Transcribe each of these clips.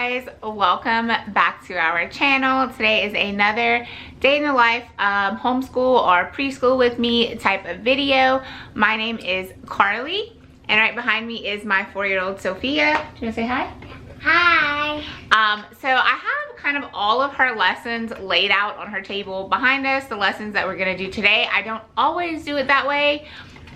guys, welcome back to our channel. Today is another day in the life homeschool or preschool with me type of video. My name is Carly and right behind me is my 4-year-old Sophia. Do you want to say hi? Hi. So I have kind of all of her lessons laid out on her table behind us, the lessons that we're going to do today. I don't always do it that way,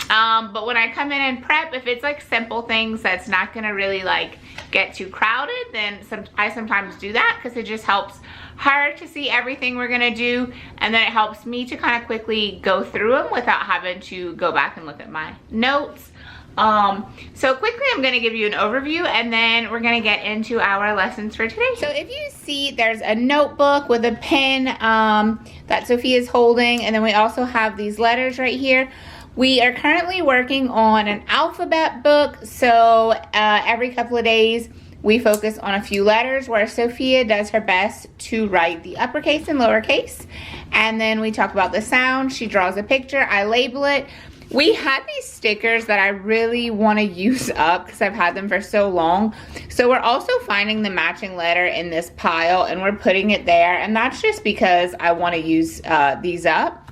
but when I come in and prep, if it's like simple things that's not going to really like get too crowded, then I sometimes do that because it just helps her to see everything we're going to do, and then it helps me to kind of quickly go through them without having to go back and look at my notes. So quickly I'm going to give you an overview and then we're going to get into our lessons for today. So if you see, there's a notebook with a pen that Sophia's holding, and then we also have these letters right here. We are currently working on an alphabet book, so every couple of days we focus on a few letters where Sophia does her best to write the uppercase and lowercase, and then we talk about the sound. She draws a picture, I label it. We had these stickers that I really want to use up because I've had them for so long. So we're also finding the matching letter in this pile and we're putting it there. And that's just because I want to use these up.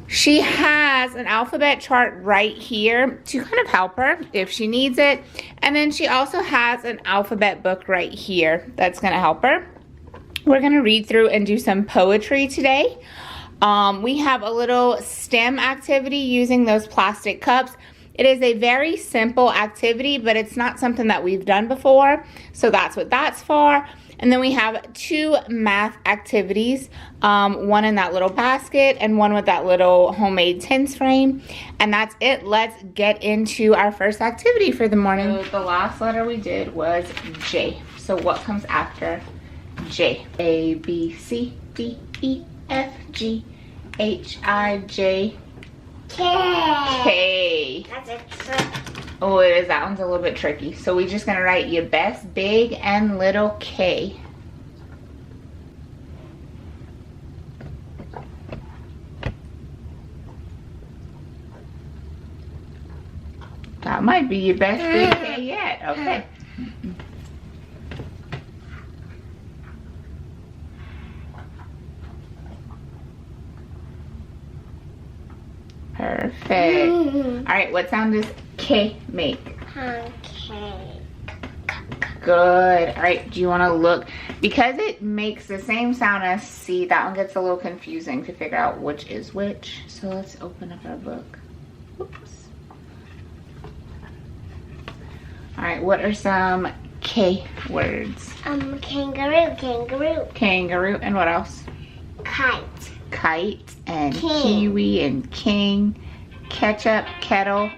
She has an alphabet chart right here to kind of help her if she needs it. And then she also has an alphabet book right here that's going to help her. We're going to read through and do some poetry today. We have a little STEM activity using those plastic cups. It is a very simple activity, but it's not something that we've done before. So that's what that's for. And then we have 2 math activities, one in that little basket and one with that little homemade tins frame. And that's it. Let's get into our first activity for the morning. So the last letter we did was J. So what comes after J? A, B, C, D, E, F, G, H, I, J, K. That's a trick. Oh, it is. That one's a little bit tricky. So we're just going to write your best big and little K. That might be your best big K yet. Okay. Perfect. All right, what sound does K make? Pancake. Good. All right, do you want to look? Because it makes the same sound as C, that one gets a little confusing to figure out which is which. So let's open up our book. Oops. All right, what are some K words? Kangaroo, kangaroo. Kangaroo, and what else? Kite. Kite and King. kiwi and king. Ketchup, kettle.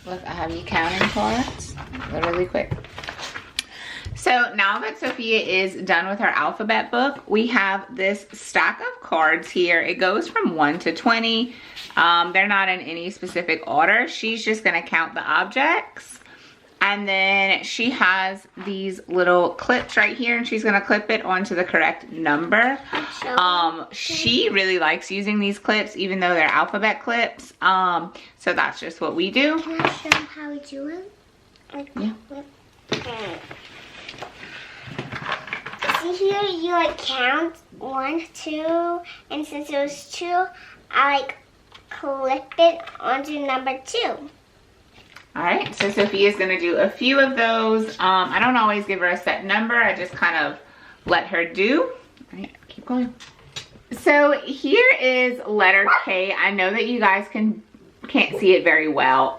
Look, I have you counting cards. Literally quick. So now that Sophia is done with her alphabet book, we have this stack of cards here. It goes from 1 to 20. They're not in any specific order. She's just gonna count the objects. And then she has these little clips right here, and she's gonna clip it onto the correct number. She really likes using these clips, even though they're alphabet clips. So that's just what we do. Can I show them how we do it? Yeah. Okay. See here, you like count 1, 2, and since it was 2, I like clip it onto number 2. All right, so Sophia's gonna do a few of those. I don't always give her a set number. I just kind of let her do. All right, keep going. So here is letter K. I know that you guys can't see it very well,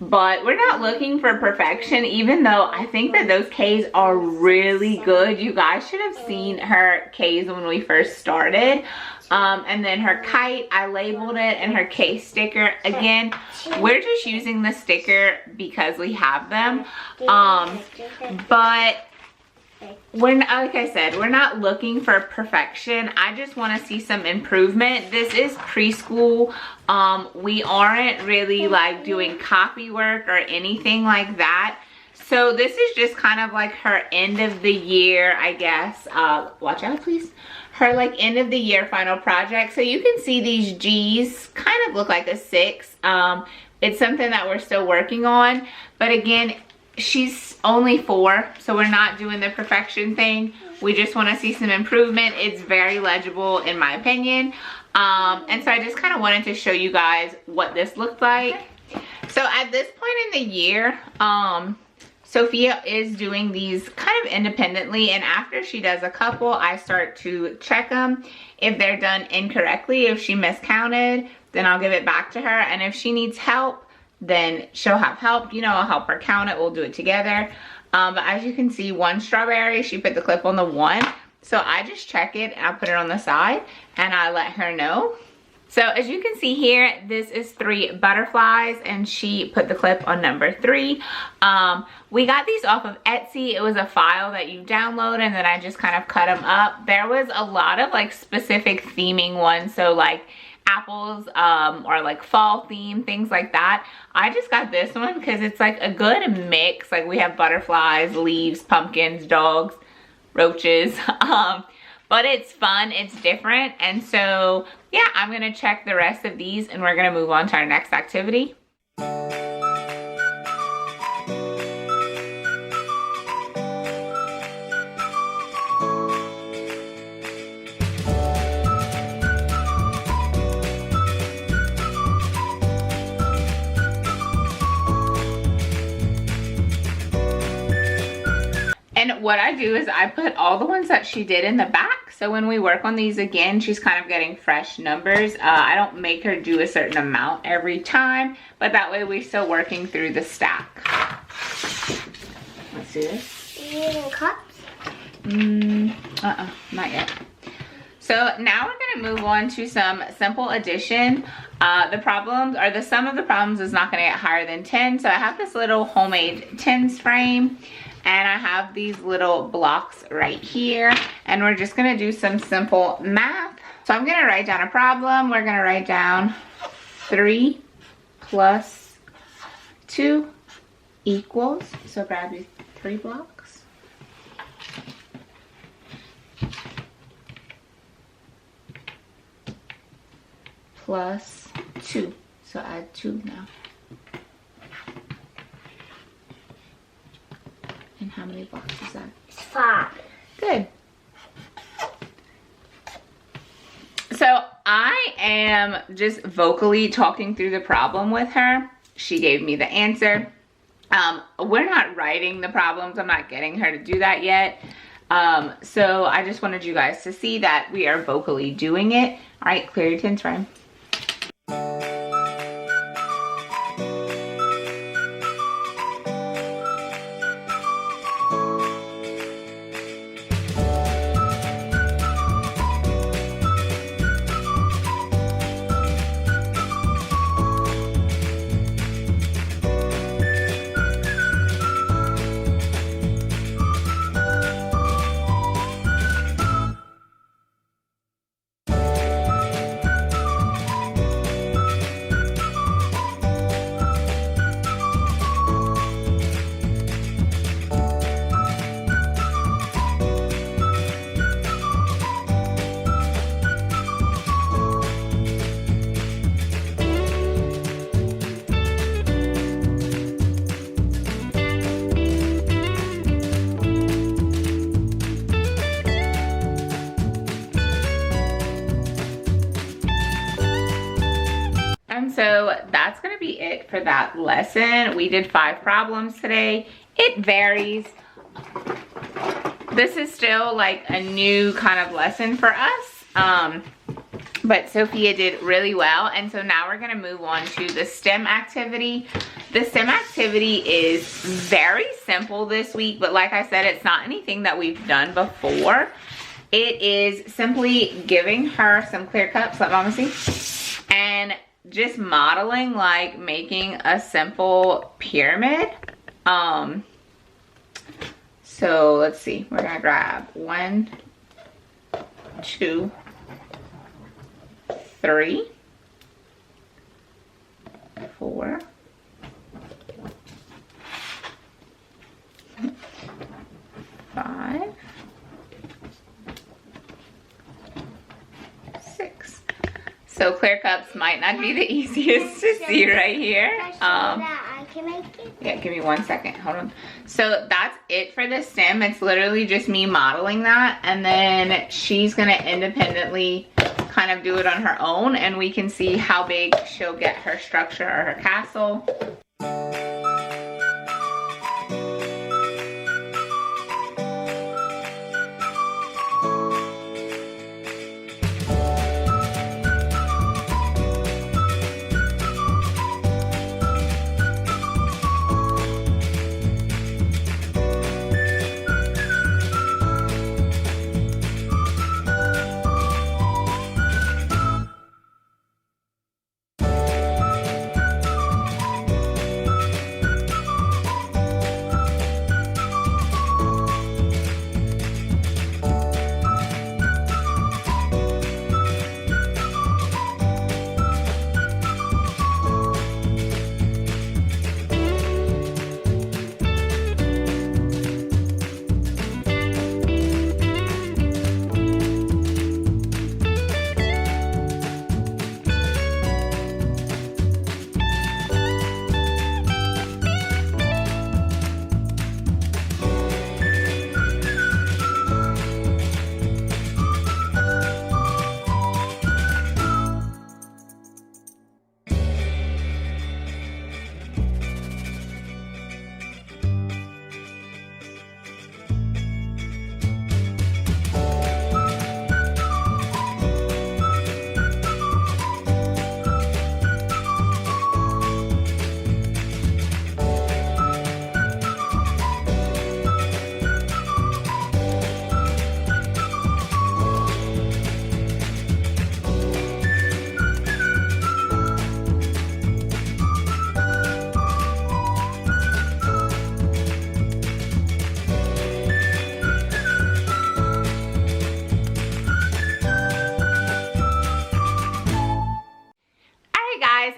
but we're not looking for perfection, even though I think that those K's are really good. You guys should have seen her K's when we first started. And then her kite, I labeled it, and her K sticker. Again, we're just using the sticker because we have them. But like I said, we're not looking for perfection. I just want to see some improvement. This is preschool. We aren't really like doing copy work or anything like that. So this is just kind of like her end of the year, I guess. Watch out, please. Her like end of the year final project. So you can see these G's kind of look like a 6. It's something that we're still working on. But again, she's only 4, so we're not doing the perfection thing. We just want to see some improvement. It's very legible in my opinion. And so I just kind of wanted to show you guys what this looked like. So at this point in the year, Sophia is doing these kind of independently, and after she does a couple, I start to check them. If they're done incorrectly, if she miscounted, then I'll give it back to her, and if she needs help, then she'll have help. You know, I'll help her count it. We'll do it together. But as you can see, 1 strawberry, she put the clip on the 1. So I just check it, and I put it on the side, and I let her know. So as you can see here, this is 3 butterflies, and she put the clip on number 3. We got these off of Etsy. It was a file that you download, and then I just kind of cut them up. There was a lot of like specific theming ones, so like apples or like fall theme, things like that. I just got this one because it's like a good mix. Like we have butterflies, leaves, pumpkins, dogs, roaches. But it's fun, it's different, and so yeah, I'm gonna check the rest of these and we're gonna move on to our next activity. And what I do is I put all the ones that she did in the back. So when we work on these again, she's kind of getting fresh numbers. I don't make her do a certain amount every time, but that way we're still working through the stack. Let's do this. Are you using cups? Not yet. So now we're gonna move on to some simple addition. The problems, or the sum of the problems is not gonna get higher than 10. So I have this little homemade tens frame, and I have these little blocks right here, and we're just gonna do some simple math. So I'm gonna write down a problem. We're gonna write down 3 plus 2 equals, so grab your 3 blocks. Plus 2, so add 2 now. And how many blocks is that? 5. Good. So I am just vocally talking through the problem with her. She gave me the answer. We're not writing the problems. I'm not getting her to do that yet. So I just wanted you guys to see that we are vocally doing it. All right, clear your tens frame. so that's gonna be it for that lesson. We did 5 problems today. It varies. This is still like a new kind of lesson for us. But Sophia did really well, and so now we're gonna move on to the STEM activity. The STEM activity is very simple this week, but like I said, it's not anything that we've done before. It is simply giving her some clear cups, let Mama see, and just modeling, like making a simple pyramid. So let's see, we're gonna grab 1, 2, 3, 4, 5, 6. So clear cups might not be the easiest to see right here. I can make it. Yeah, give me 1 second, hold on. So that's it for the STEM. It's literally just me modeling that, and then she's gonna independently kind of do it on her own, and we can see how big she'll get her structure or her castle.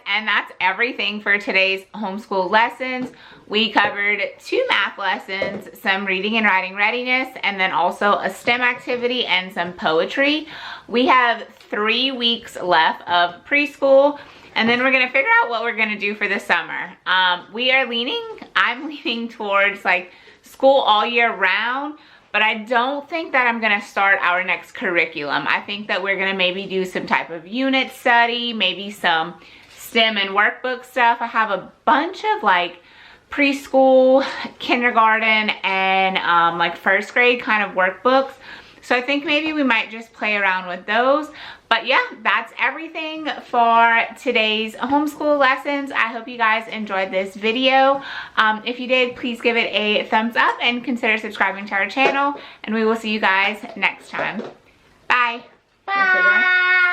And that's everything for today's homeschool lessons. We covered 2 math lessons, some reading and writing readiness, and then also a STEM activity and some poetry. We have 3 weeks left of preschool, and then we're gonna figure out what we're gonna do for the summer. I'm leaning towards like school all year round, but I don't think that I'm gonna start our next curriculum. I think that we're gonna maybe do some type of unit study, maybe some STEM and workbook stuff. I have a bunch of like preschool, kindergarten, and like 1st grade kind of workbooks. So I think maybe we might just play around with those. But yeah, that's everything for today's homeschool lessons. I hope you guys enjoyed this video. If you did, please give it a thumbs up and consider subscribing to our channel. And we will see you guys next time. Bye. Bye.